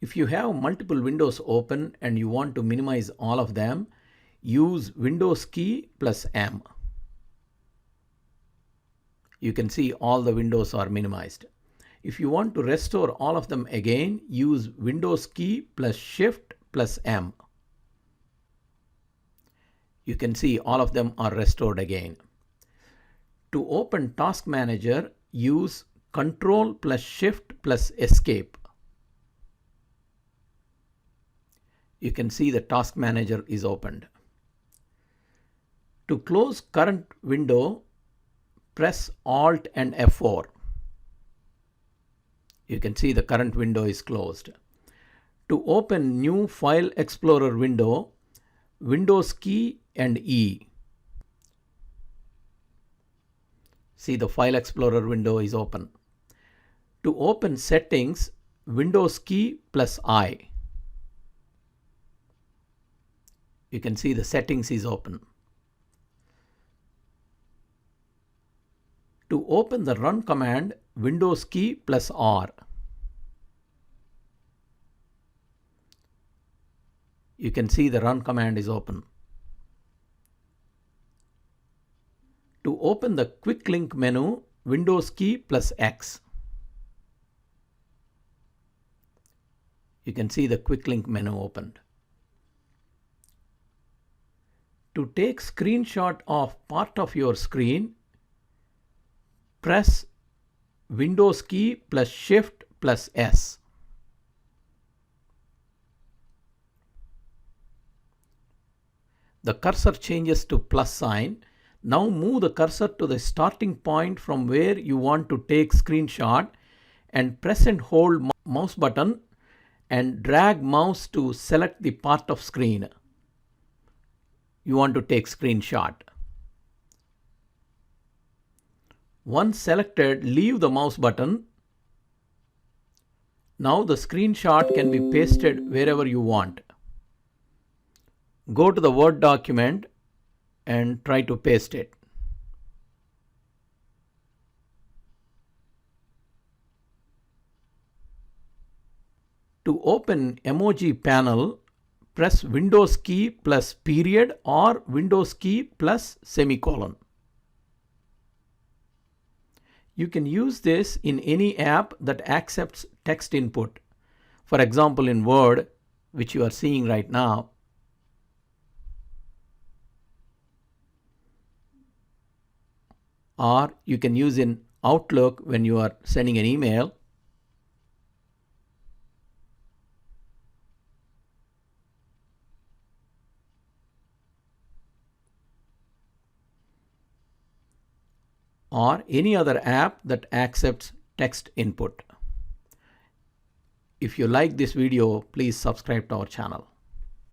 If you have multiple windows open and you want to minimize all of them, use Windows key plus M. You can see all the windows are minimized. If you want to restore all of them again, use Windows key plus Shift plus M. You can see all of them are restored again. To open Task Manager, use Ctrl plus Shift plus Escape. You can see the Task Manager is opened. To close current window, press Alt and F4. You can see the current window is closed. To open new File Explorer window, Windows key and E. See, the File Explorer window is open. To open Settings, Windows key plus I. You can see the settings is open. To open the Run command, Windows key plus R. You can see the Run command is open. To open the Quick Link menu, Windows key plus X. You can see the Quick Link menu opened. To take screenshot of part of your screen, press Windows key plus Shift plus S. The cursor changes to plus sign. Now move the cursor to the starting point from where you want to take screenshot and press and hold mouse button and drag mouse to select the part of screen you want to take screenshot. Once selected, leave the mouse button. Now the screenshot can be pasted wherever you want. Go to the Word document and try to paste it. To open emoji panel, press Windows key plus period or Windows key plus semicolon. You can use this in any app that accepts text input. For example, in Word, which you are seeing right now. Or you can use in Outlook when you are sending an email. Or any other app that accepts text input. If you like this video, please subscribe to our channel.